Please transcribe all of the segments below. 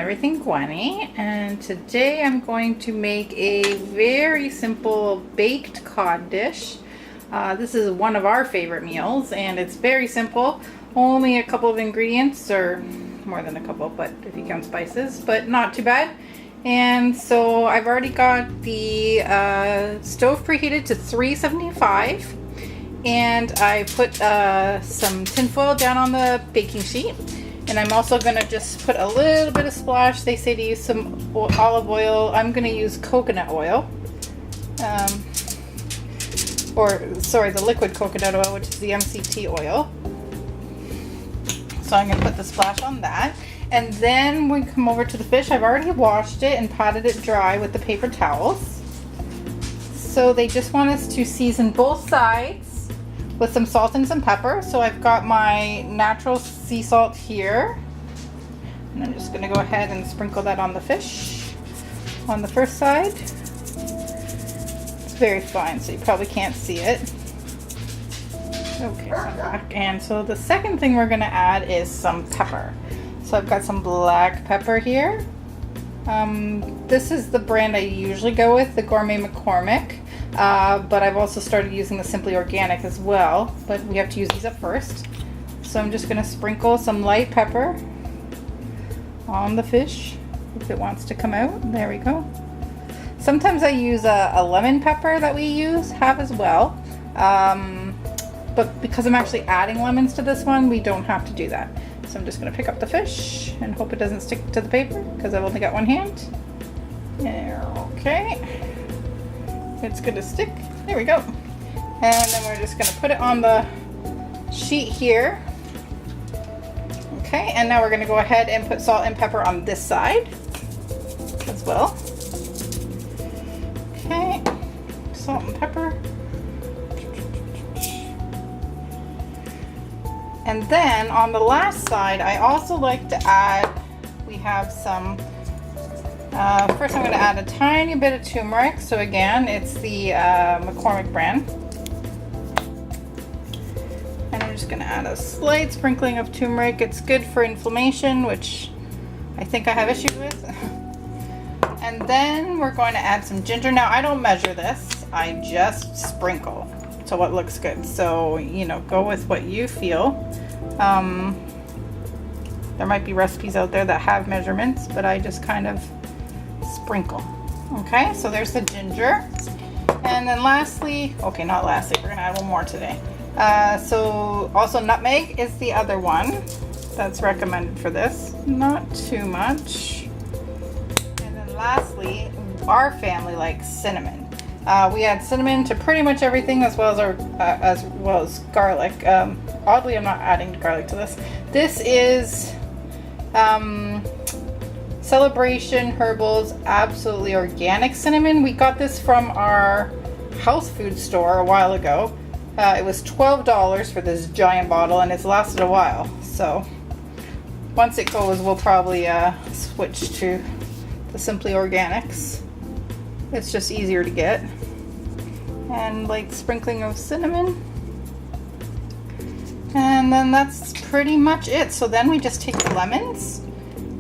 Everything Gwenny, and today I'm going to make a very simple baked cod dish. This is one of our favorite meals, and it's very simple. Only a couple of ingredients, or more than a couple, but if you count spices, but not too bad. And so I've already got the stove preheated to 375, and I put some tinfoil down on the baking sheet. And I'm also going to just put a little bit of splash. They say to use some olive oil. I'm going to use coconut oil. The liquid coconut oil, which is the MCT oil. So I'm going to put the splash on that. And then we come over to the fish. I've already washed it and patted it dry with the paper towels. So they just want us to season both sides with some salt and some pepper. So I've got my natural sea salt here, and I'm just going to go ahead and sprinkle that on the fish on the first side. It's very fine, so you probably can't see it. Okay, I'm back. And so the second thing we're going to add is some pepper. So I've got some black pepper here. This is the brand I usually go with, the Gourmet McCormick. But I've also started using the Simply Organic as well, but we have to use these up first. So I'm just going to sprinkle some light pepper on the fish if it wants to come out. There we go. Sometimes I use a lemon pepper that we have as well, but because I'm actually adding lemons to this one, we don't have to do that. So I'm just going to pick up the fish and hope it doesn't stick to the paper because I've only got one hand. There, okay. It's going to stick. There we go. And then we're just going to put it on the sheet here. Okay, and now we're going to go ahead and put salt and pepper on this side as well. Okay, salt and pepper. And then on the last side, I also like to add, we have some first I'm going to add a tiny bit of turmeric. So again, it's the McCormick brand. And I'm just going to add a slight sprinkling of turmeric. It's good for inflammation, which I think I have issues with. And then we're going to add some ginger. Now I don't measure this, I just sprinkle to what looks good. So, you know, go with what you feel. There might be recipes out there that have measurements, but I just kind of sprinkle. Okay, so there's the ginger. And then lastly, okay, not lastly, we're gonna add one more today. So also nutmeg is the other one that's recommended for this. Not too much. And then lastly, our family likes cinnamon. We add cinnamon to pretty much everything, as well as garlic. Oddly, I'm not adding garlic to this. This is Celebration Herbals Absolutely Organic Cinnamon. We got this from our health food store a while ago. It was $12 for this giant bottle, and it's lasted a while. So once it goes, we'll probably switch to the Simply Organics. It's just easier to get. And light sprinkling of cinnamon. And then that's pretty much it. So then we just take the lemons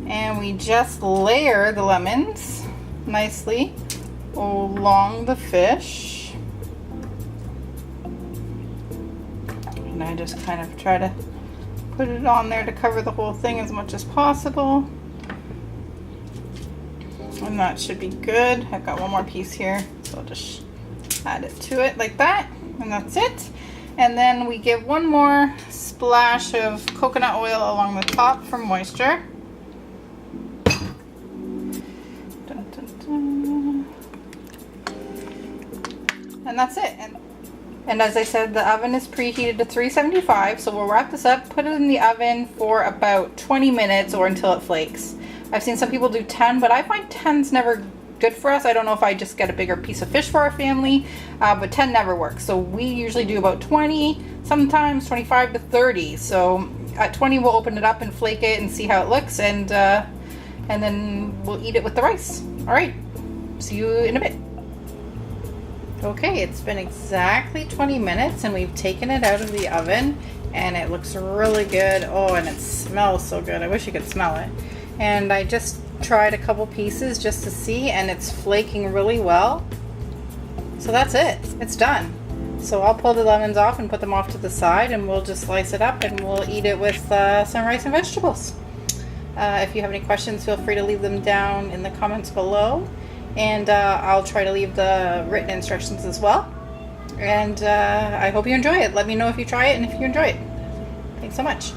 and we just layer the lemons nicely along the fish. And I just kind of try to put it on there to cover the whole thing as much as possible. And that should be good. I've got one more piece here, so I'll just add it to it like that, and that's it. And then we give one more splash of coconut oil along the top for moisture. Dun, dun, dun. And that's it. And as I said, the oven is preheated to 375, so we'll wrap this up, put it in the oven for about 20 minutes or until it flakes. I've seen some people do 10, but I find 10's never good for us. I don't know if I just get a bigger piece of fish for our family, but 10 never works. So we usually do about 20, sometimes 25 to 30. So at 20 we'll open it up and flake it and see how it looks, and then we'll eat it with the rice. All right, see you in a bit. Okay, it's been exactly 20 minutes and we've taken it out of the oven, and it looks really good. Oh, and it smells so good. I wish you could smell it. And I just tried a couple pieces just to see, and it's flaking really well. So that's it. It's done. So I'll pull the lemons off and put them off to the side, and we'll just slice it up and we'll eat it with some rice and vegetables. If you have any questions, feel free to leave them down in the comments below, and I'll try to leave the written instructions as well. And I hope you enjoy it. Let me know if you try it and if you enjoy it. Thanks so much.